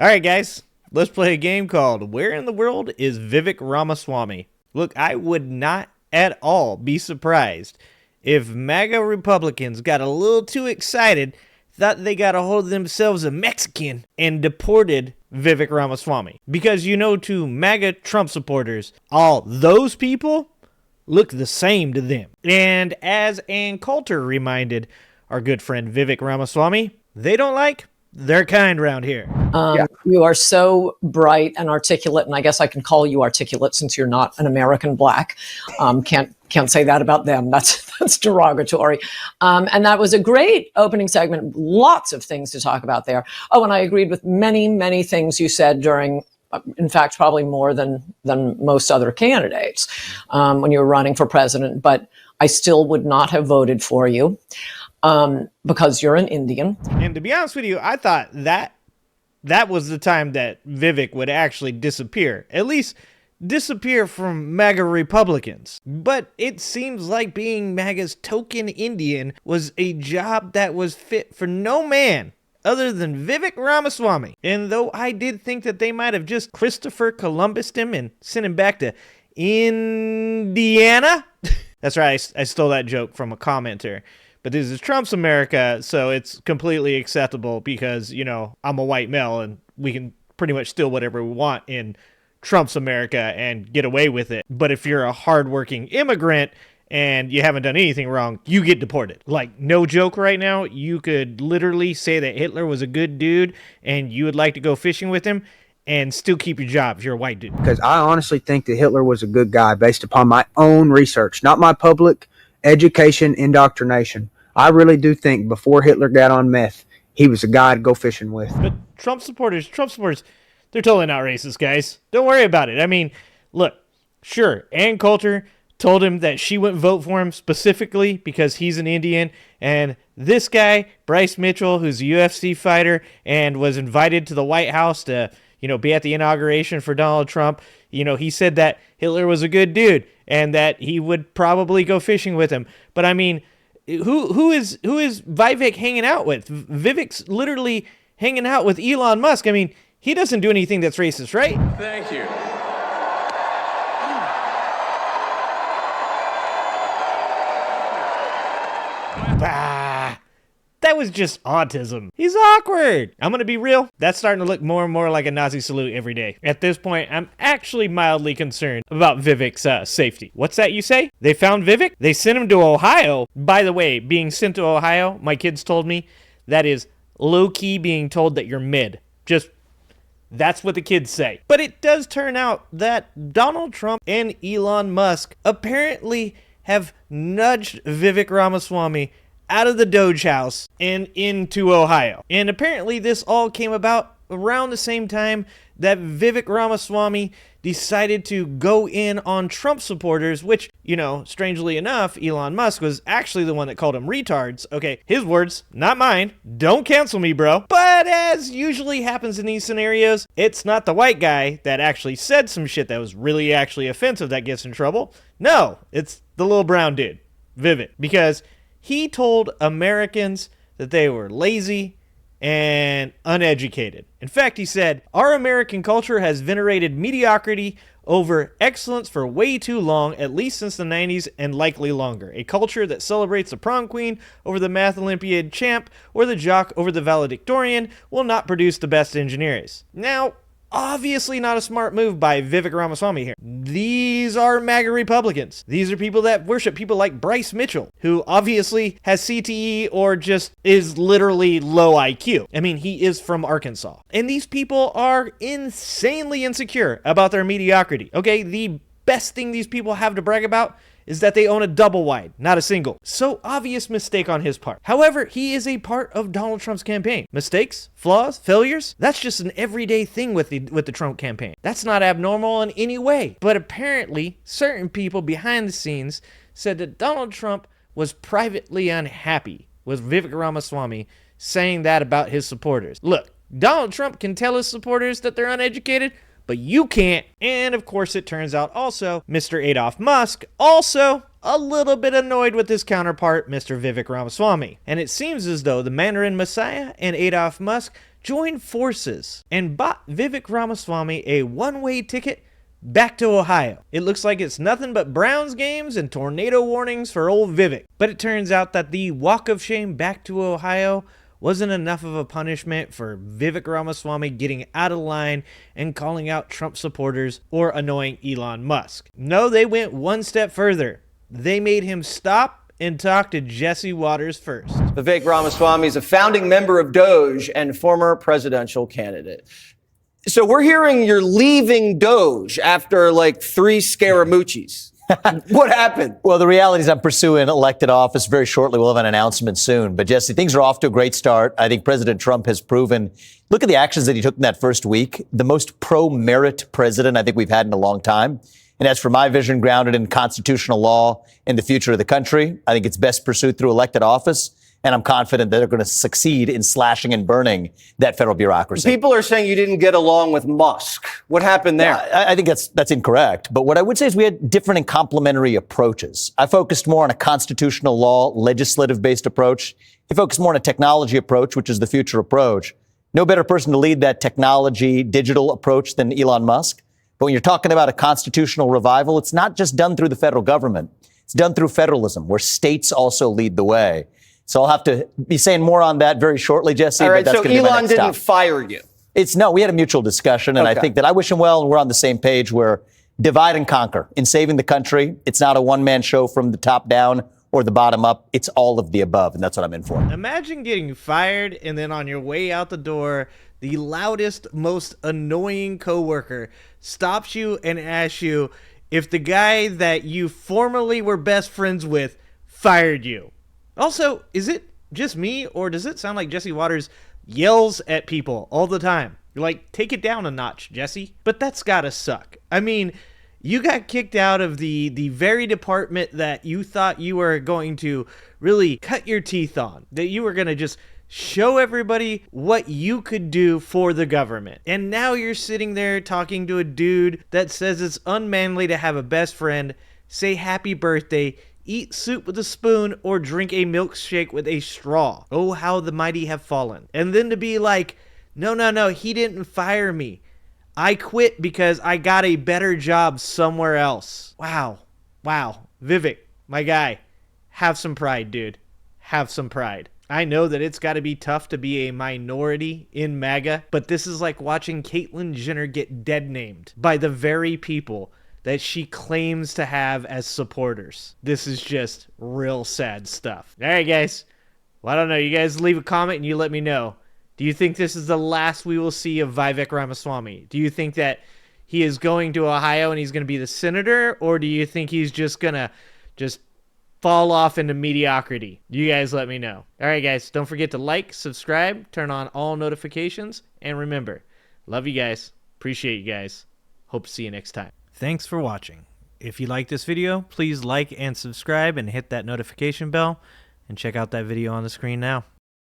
All right, guys, let's play a game called Where in the World is Vivek Ramaswamy? Look, I would not at all be surprised if MAGA Republicans got a little too excited, thought they got a hold of themselves a Mexican, and deported Vivek Ramaswamy. Because to MAGA Trump supporters, all those people look the same to them. And as Ann Coulter reminded our good friend Vivek Ramaswamy, they don't like their kind around here. You are so bright and articulate, and I guess I can call you articulate since you're not an American black. Can't say that about them. That's derogatory. And that was a great opening segment. Lots of things to talk about there. Oh, and I agreed with many, many things you said during, in fact, probably more than most other candidates when you were running for president. But I still would not have voted for you. Because you're an Indian. And to be honest with you, I thought that was the time that Vivek would actually disappear. At least disappear from MAGA Republicans. But it seems like being MAGA's token Indian was a job that was fit for no man other than Vivek Ramaswamy. And though I did think that they might have just Christopher Columbused him and sent him back to Indiana. That's right, I stole that joke from a commenter. But this is Trump's America, so it's completely acceptable because, I'm a white male and we can pretty much steal whatever we want in Trump's America and get away with it. But if you're a hardworking immigrant and you haven't done anything wrong, you get deported. Like, no joke right now, you could literally say that Hitler was a good dude and you would like to go fishing with him and still keep your job if you're a white dude. Because I honestly think that Hitler was a good guy based upon my own research, not my public education indoctrination. I really do think before Hitler got on meth, he was a guy to go fishing with. But Trump supporters, they're totally not racist, guys. Don't worry about it. I mean, look, sure, Ann Coulter told him that she wouldn't vote for him specifically because he's an Indian, and this guy, Bryce Mitchell, who's a UFC fighter and was invited to the White House to, be at the inauguration for Donald Trump, he said that Hitler was a good dude and that he would probably go fishing with him. But I mean, who is Vivek hanging out with? Vivek's literally hanging out with Elon Musk. I mean, he doesn't do anything that's racist, right? Thank you. That was just autism. He's awkward. I'm gonna be real. That's starting to look more and more like a Nazi salute every day. At this point, I'm actually mildly concerned about Vivek's safety. What's that you say? They found Vivek? They sent him to Ohio. By the way, being sent to Ohio, my kids told me, that is low-key being told that you're mid. That's what the kids say. But it does turn out that Donald Trump and Elon Musk apparently have nudged Vivek Ramaswamy out of the DOGE house and into Ohio. And apparently this all came about around the same time that Vivek Ramaswamy decided to go in on Trump supporters, which, strangely enough, Elon Musk was actually the one that called them retards. Okay, his words, not mine. Don't cancel me, bro. But as usually happens in these scenarios, it's not the white guy that actually said some shit that was really actually offensive that gets in trouble. No, it's the little brown dude, Vivek, because he told Americans that they were lazy and uneducated. In fact, he said, our American culture has venerated mediocrity over excellence for way too long, at least since the 90s and likely longer. A culture that celebrates the prom queen over the math Olympiad champ or the jock over the valedictorian will not produce the best engineers. Now, obviously not a smart move by Vivek Ramaswamy here. These are MAGA Republicans. These are people that worship people like Bryce Mitchell, who obviously has CTE or just is literally low IQ. I mean, he is from Arkansas. And these people are insanely insecure about their mediocrity. Okay, the best thing these people have to brag about is that they own a double wide, not a single. So obvious mistake on his part. However, he is a part of Donald Trump's campaign. Mistakes, flaws, failures, that's just an everyday thing with the Trump campaign. That's not abnormal in any way. But apparently, certain people behind the scenes said that Donald Trump was privately unhappy with Vivek Ramaswamy saying that about his supporters. Look, Donald Trump can tell his supporters that they're uneducated, but you can't. And of course, it turns out also, Mr. Adolf Musk also a little bit annoyed with his counterpart, Mr. Vivek Ramaswamy. And it seems as though the Mandarin Messiah and Adolf Musk joined forces and bought Vivek Ramaswamy a one-way ticket back to Ohio. It looks like it's nothing but Browns games and tornado warnings for old Vivek. But it turns out that the walk of shame back to Ohio wasn't enough of a punishment for Vivek Ramaswamy getting out of line and calling out Trump supporters or annoying Elon Musk. No, they went one step further. They made him stop and talk to Jesse Waters first. Vivek Ramaswamy is a founding member of DOGE and former presidential candidate. So we're hearing you're leaving DOGE after like 3 Scaramucci's. What happened? Well, the reality is I'm pursuing elected office very shortly. We'll have an announcement soon. But Jesse, things are off to a great start. I think President Trump has proven, look at the actions that he took in that first week, the most pro-merit president I think we've had in a long time. And as for my vision grounded in constitutional law and the future of the country, I think it's best pursued through elected office. And I'm confident that they're going to succeed in slashing and burning that federal bureaucracy. People are saying you didn't get along with Musk. What happened there? Yeah, I think that's incorrect. But what I would say is we had different and complementary approaches. I focused more on a constitutional law, legislative-based approach. He focused more on a technology approach, which is the future approach. No better person to lead that technology, digital approach than Elon Musk. But when you're talking about a constitutional revival, it's not just done through the federal government. It's done through federalism, where states also lead the way. So I'll have to be saying more on that very shortly, Jesse. All right, but that's so gonna be my Elon next didn't stop. fire you. We had a mutual discussion, and I think that I wish him well, and we're on the same page where divide and conquer in saving the country. It's not a one-man show from the top down or the bottom up. It's all of the above, and that's what I'm in for. Imagine getting fired and then on your way out the door, the loudest, most annoying coworker stops you and asks you if the guy that you formerly were best friends with fired you. Also, is it just me, or does it sound like Jesse Waters yells at people all the time? You're like, take it down a notch, Jesse. But that's gotta suck. I mean, you got kicked out of the very department that you thought you were going to really cut your teeth on, that you were going to just show everybody what you could do for the government. And now you're sitting there talking to a dude that says it's unmanly to have a best friend, say happy birthday, eat soup with a spoon, or drink a milkshake with a straw. Oh, how the mighty have fallen. And then to be like, no, he didn't fire me. I quit because I got a better job somewhere else. Wow. Vivek, my guy, have some pride, dude. Have some pride. I know that it's got to be tough to be a minority in MAGA, but this is like watching Caitlyn Jenner get dead named by the very people that she claims to have as supporters. This is just real sad stuff. All right, guys. Well, I don't know. You guys leave a comment and you let me know. Do you think this is the last we will see of Vivek Ramaswamy? Do you think that he is going to Ohio and he's going to be the senator? Or do you think he's just going to fall off into mediocrity? You guys let me know. All right, guys. Don't forget to like, subscribe, turn on all notifications. And remember, love you guys. Appreciate you guys. Hope to see you next time. Thanks for watching. If you like this video, please like and subscribe and hit that notification bell, and check out that video on the screen now.